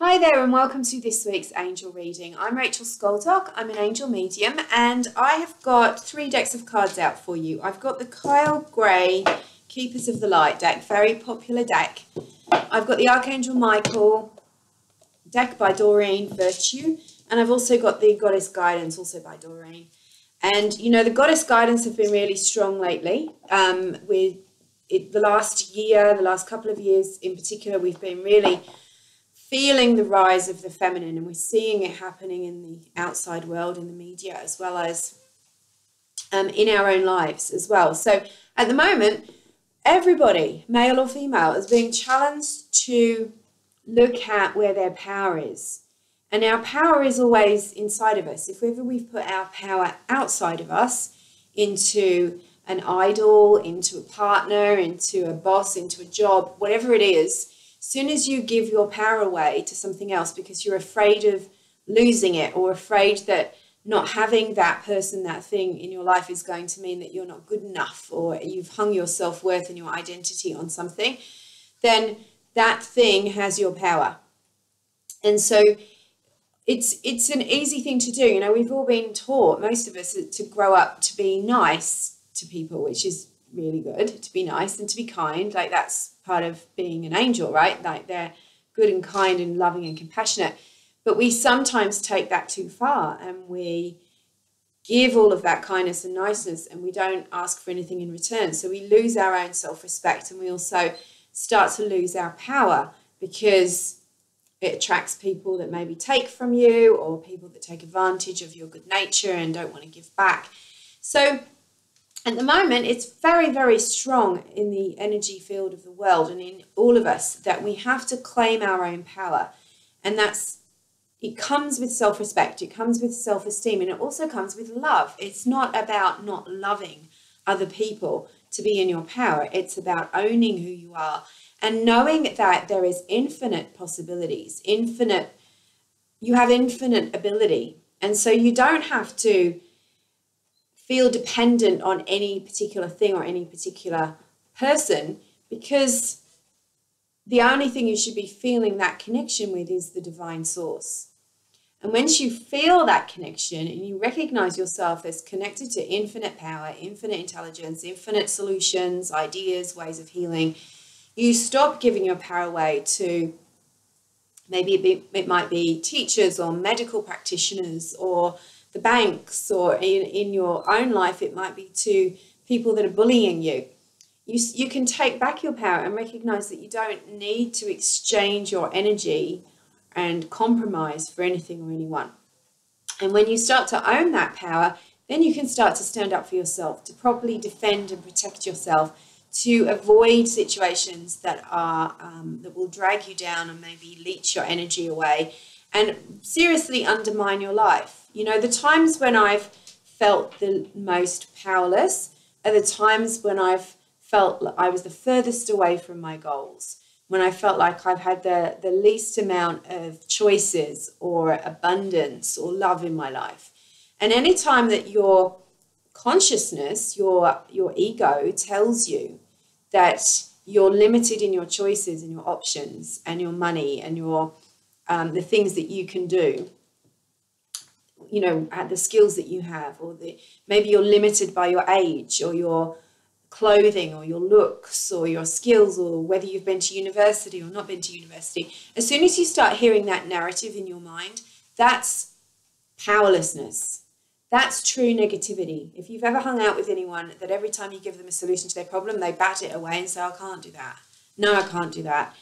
Hi there and welcome to this week's angel reading. I'm Rachel Scoltock, I'm an angel medium, and I have got 3 decks of cards out for you. I've got the Kyle Gray Keepers of the Light deck, very popular deck. I've got the Archangel Michael deck by Doreen Virtue, and I've also got the Goddess Guidance, also by Doreen. And you know, the Goddess Guidance have been really strong lately. The last couple of years in particular, we've been really feeling the rise of the feminine, and we're seeing it happening in the outside world, in the media, as well as in our own lives as well. So at the moment, everybody, male or female, is being challenged to look at where their power is. And our power is always inside of us. If ever we've put our power outside of us into an idol, into a partner, into a boss, into a job, whatever it is, as soon as you give your power away to something else because you're afraid of losing it, or afraid that not having that person, that thing in your life is going to mean that you're not good enough, or you've hung your self-worth and your identity on something, then that thing has your power. And so it's an easy thing to do. You know, we've all been taught, most of us, to grow up to be nice to people, which is really good, to be nice and to be kind. Like, that's part of being an angel, right? Like, they're good and kind and loving and compassionate. But we sometimes take that too far, and we give all of that kindness and niceness, and we don't ask for anything in return. So we lose our own self-respect, and we also start to lose our power, because it attracts people that maybe take from you, or people that take advantage of your good nature and don't want to give back. So at the moment, it's very, very strong in the energy field of the world and in all of us that we have to claim our own power. And it comes with self-respect, it comes with self-esteem, and it also comes with love. It's not about not loving other people to be in your power. It's about owning who you are and knowing that there is infinite possibilities, you have infinite ability. And so you don't have to feel dependent on any particular thing or any particular person, because the only thing you should be feeling that connection with is the divine source. And once you feel that connection and you recognize yourself as connected to infinite power, infinite intelligence, infinite solutions, ideas, ways of healing, you stop giving your power away to it might be teachers or medical practitioners or the banks, or in your own life, it might be to people that are bullying you. You can take back your power and recognize that you don't need to exchange your energy and compromise for anything or anyone. And when you start to own that power, then you can start to stand up for yourself, to properly defend and protect yourself, to avoid situations that will drag you down and maybe leech your energy away and seriously undermine your life. You know, the times when I've felt the most powerless are the times when I've felt like I was the furthest away from my goals, when I felt like I've had the least amount of choices or abundance or love in my life. And any time that your consciousness, your ego tells you that you're limited in your choices and your options and your money and your the things that you can do, you know, the skills that you have, or maybe you're limited by your age or your clothing or your looks or your skills, or whether you've been to university or not been to university. As soon as you start hearing that narrative in your mind, that's powerlessness. That's true negativity. If you've ever hung out with anyone that every time you give them a solution to their problem, they bat it away and say, I can't do that. No, I can't do that.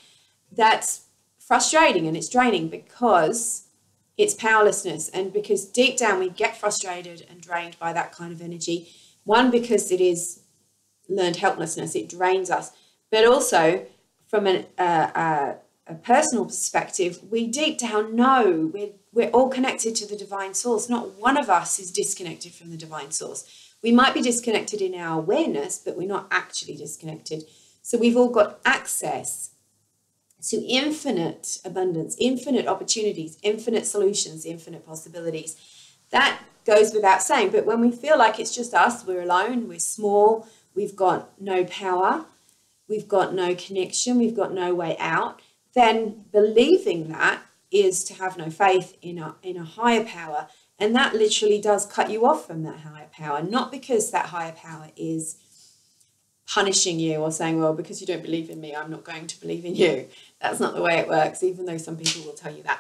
That's frustrating and it's draining, because it's powerlessness, and because deep down we get frustrated and drained by that kind of energy. One, because it is learned helplessness, it drains us, but also from a personal perspective, we deep down know we're all connected to the divine source. Not one of us is disconnected from the divine source. We might be disconnected in our awareness, but we're not actually disconnected. So we've all got access to infinite abundance, infinite opportunities, infinite solutions, infinite possibilities. That goes without saying. But when we feel like it's just us, we're alone, we're small, we've got no power, we've got no connection, we've got no way out, then believing that is to have no faith in a higher power. And that literally does cut you off from that higher power, not because that higher power is punishing you or saying, well, because you don't believe in me, I'm not going to believe in you. That's not the way it works, even though some people will tell you that.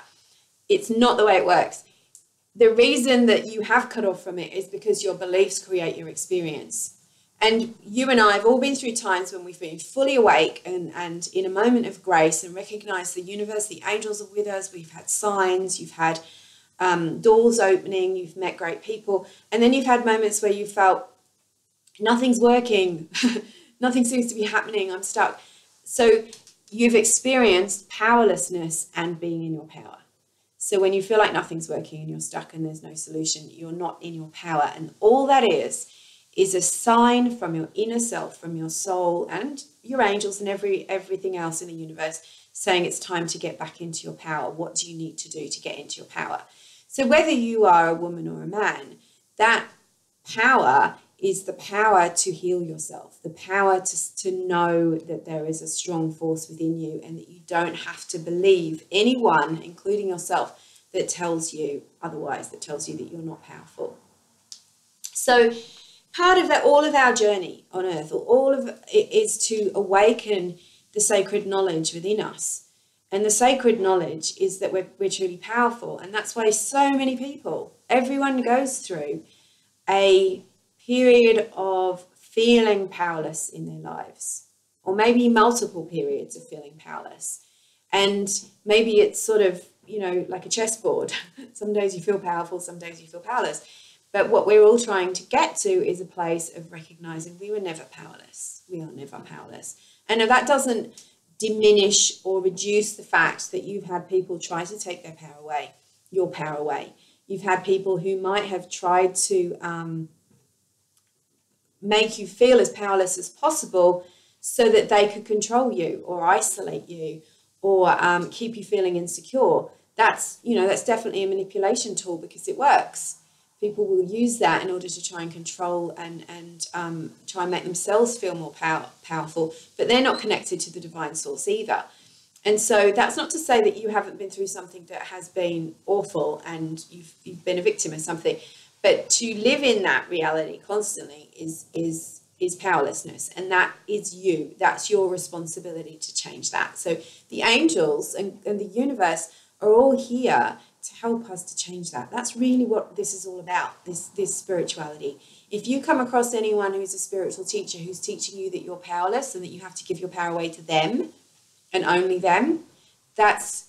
It's not the way it works. The reason that you have cut off from it is because your beliefs create your experience. And you and I have all been through times when we've been fully awake and in a moment of grace and recognize the universe, the angels are with us. We've had signs, you've had doors opening, you've met great people. And then you've had moments where you felt nothing's working, nothing seems to be happening, I'm stuck. So you've experienced powerlessness and being in your power. So when you feel like nothing's working and you're stuck and there's no solution, you're not in your power. And all that is a sign from your inner self, from your soul and your angels and everything else in the universe saying it's time to get back into your power. What do you need to do to get into your power? So whether you are a woman or a man, that power is the power to heal yourself, the power to know that there is a strong force within you and that you don't have to believe anyone, including yourself, that tells you otherwise, that tells you that you're not powerful. So part of that, all of our journey on earth, or all of it, is to awaken the sacred knowledge within us. And the sacred knowledge is that we're truly powerful. And that's why so many people, everyone goes through a period of feeling powerless in their lives, or maybe multiple periods of feeling powerless. And maybe it's sort of, like a chessboard. Some days you feel powerful, some days you feel powerless. But what we're all trying to get to is a place of recognizing we were never powerless. We are never powerless. And if that doesn't diminish or reduce the fact that you've had people try to take their power away, your power away. You've had people who might have tried to make you feel as powerless as possible so that they could control you or isolate you or keep you feeling insecure. That's definitely a manipulation tool because it works. People will use that in order to try and control and try and make themselves feel more powerful, but they're not connected to the divine source either. And so that's not to say that you haven't been through something that has been awful and you've been a victim of something, but to live in that reality constantly is powerlessness, and that is you. That's your responsibility to change that. So the angels and the universe are all here to help us to change that. That's really what this is all about, this spirituality. If you come across anyone who's a spiritual teacher who's teaching you that you're powerless and that you have to give your power away to them and only them, that's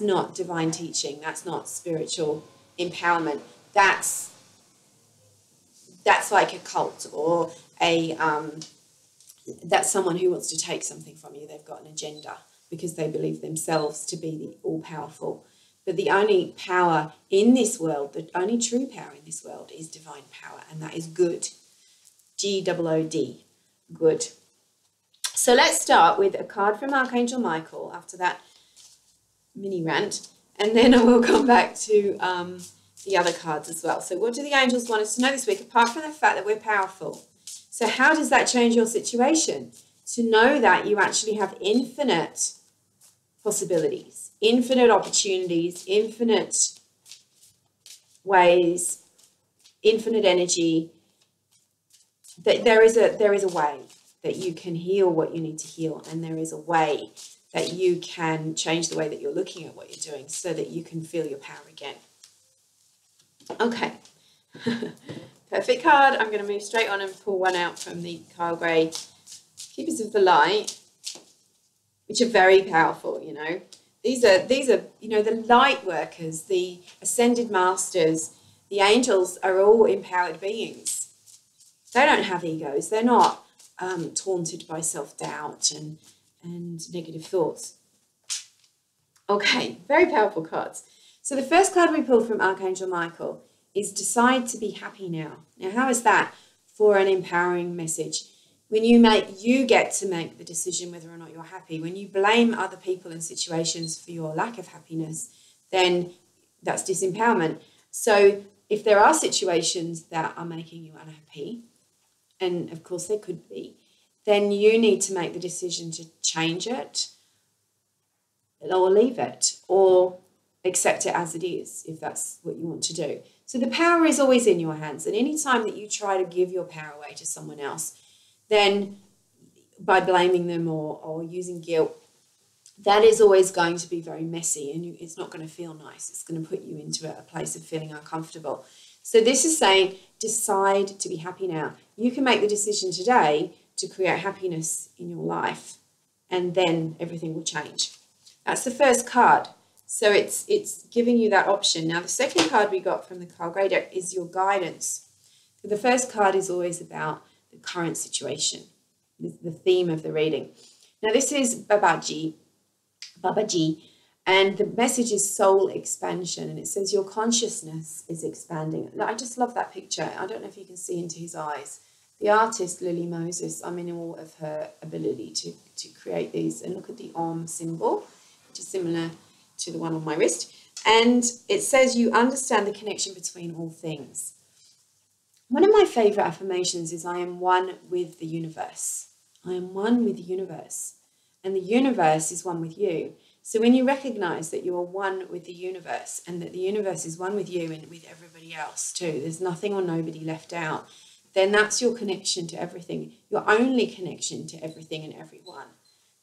not divine teaching. That's not spiritual empowerment. That's like a cult or that's someone who wants to take something from you. They've got an agenda because they believe themselves to be the all-powerful. But the only power in this world, the only true power in this world is divine power, and that is good. G-O-O-D, good. So let's start with a card from Archangel Michael after that mini rant, and then I will come back to the other cards as well. So what do the angels want us to know this week, apart from the fact that we're powerful? So how does that change your situation? To know that you actually have infinite possibilities, infinite opportunities, infinite ways, infinite energy, that there is a way that you can heal what you need to heal, and there is a way that you can change the way that you're looking at what you're doing so that you can feel your power again. Okay, perfect card. I'm going to move straight on and pull one out from the Kyle Gray Keepers of the Light, which are very powerful. These are the light workers, the ascended masters, the angels are all empowered beings. They don't have egos. They're not taunted by self-doubt and negative thoughts. Okay, very powerful cards. So the first card we pulled from Archangel Michael is decide to be happy now. Now, how is that for an empowering message? When you get to make the decision whether or not you're happy. When you blame other people and situations for your lack of happiness, then that's disempowerment. So if there are situations that are making you unhappy, and of course they could be, then you need to make the decision to change it or leave it, or accept it as it is, if that's what you want to do. So the power is always in your hands. And any time that you try to give your power away to someone else, then by blaming them or using guilt, that is always going to be very messy, and it's not going to feel nice. It's going to put you into a place of feeling uncomfortable. So this is saying, decide to be happy now. You can make the decision today to create happiness in your life, and then everything will change. That's the first card. So it's giving you that option. Now, the second card we got from the Carl Gray deck is your guidance. So the first card is always about the current situation, the theme of the reading. Now, this is Babaji, and the message is soul expansion, and it says your consciousness is expanding. I just love that picture. I don't know if you can see into his eyes. The artist, Lily Moses, I'm in awe of her ability to create these. And look at the Om symbol, which is similar to the one on my wrist. And it says you understand the connection between all things. One of my favorite affirmations is I am one with the universe. I am one with the universe. And the universe is one with you. So when you recognize that you are one with the universe, and that the universe is one with you and with everybody else too, there's nothing or nobody left out, then that's your connection to everything, your only connection to everything and everyone.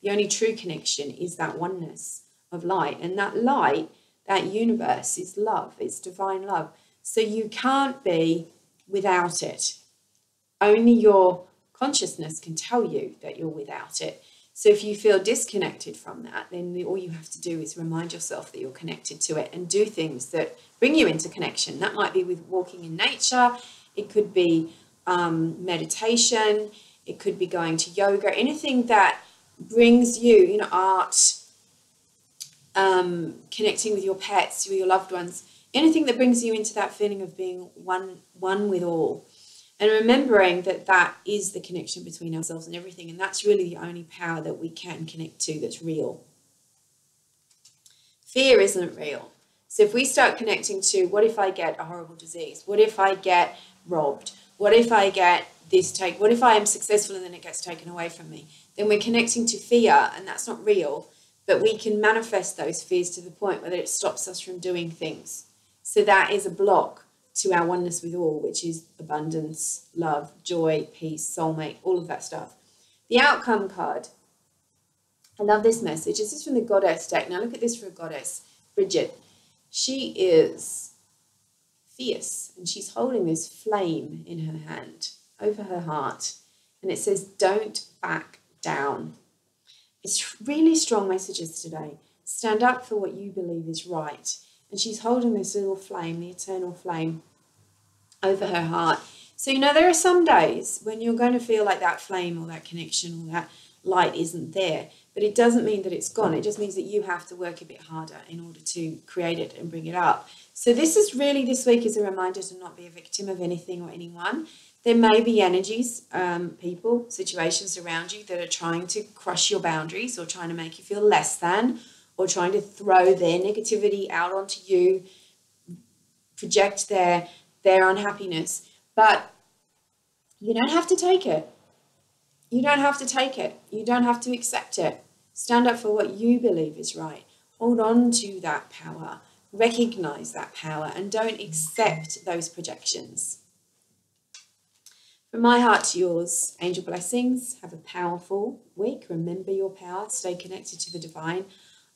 The only true connection is that oneness of light. And that light, that universe, is love. It's divine love. So you can't be without it. Only your consciousness can tell you that you're without it. So if you feel disconnected from that, then all you have to do is remind yourself that you're connected to it and do things that bring you into connection. That might be with walking in nature. It could be meditation. It could be going to yoga. Anything that brings you, art, connecting with your pets, with your loved ones. Anything that brings you into that feeling of being one with all. And remembering that that is the connection between ourselves and everything. And that's really the only power that we can connect to that's real. Fear isn't real. So if we start connecting to, what if I get a horrible disease? What if I get robbed? What if I get this what if I am successful and then it gets taken away from me? Then we're connecting to fear, and that's not real. But we can manifest those fears to the point where it stops us from doing things. So that is a block to our oneness with all, which is abundance, love, joy, peace, soulmate, all of that stuff. The outcome card. I love this message. This is from the Goddess deck. Now look at this for a goddess. Bridget. She is fierce, and she's holding this flame in her hand over her heart. And it says, don't back down. It's really strong messages today. Stand up for what you believe is right. And she's holding this little flame, the eternal flame, over her heart. So, there are some days when you're going to feel like that flame or that connection or that light isn't there. But it doesn't mean that it's gone. It just means that you have to work a bit harder in order to create it and bring it up. So this week is a reminder to not be a victim of anything or anyone. There may be energies, people, situations around you that are trying to crush your boundaries or trying to make you feel less than, or trying to throw their negativity out onto you, project their unhappiness. But you don't have to take it. You don't have to take it. You don't have to accept it. Stand up for what you believe is right. Hold on to that power. Recognize that power and don't accept those projections. From my heart to yours, angel blessings. Have a powerful week. Remember your power. Stay connected to the divine.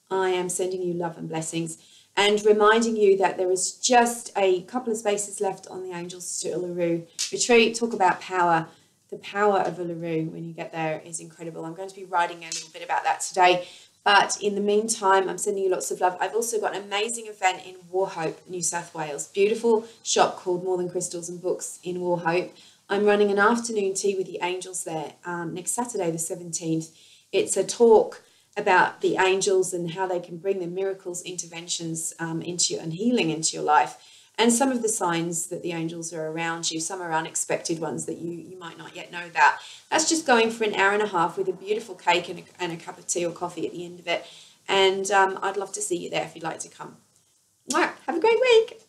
I am sending you love and blessings and reminding you that there is just a couple of spaces left on the Angels to Uluru retreat. Talk about power. The power of Uluru when you get there is incredible. I'm going to be writing a little bit about that today. But in the meantime, I'm sending you lots of love. I've also got an amazing event in Wauchope, New South Wales. Beautiful shop called More Than Crystals and Books in Wauchope. I'm running an afternoon tea with the angels there next Saturday, the 17th. It's a talk about the angels and how they can bring their miracles, interventions into you and healing into your life. And some of the signs that the angels are around you. Some are unexpected ones that you might not yet know about. That's just going for an hour and a half with a beautiful cake and a cup of tea or coffee at the end of it. And I'd love to see you there if you'd like to come. All right, have a great week.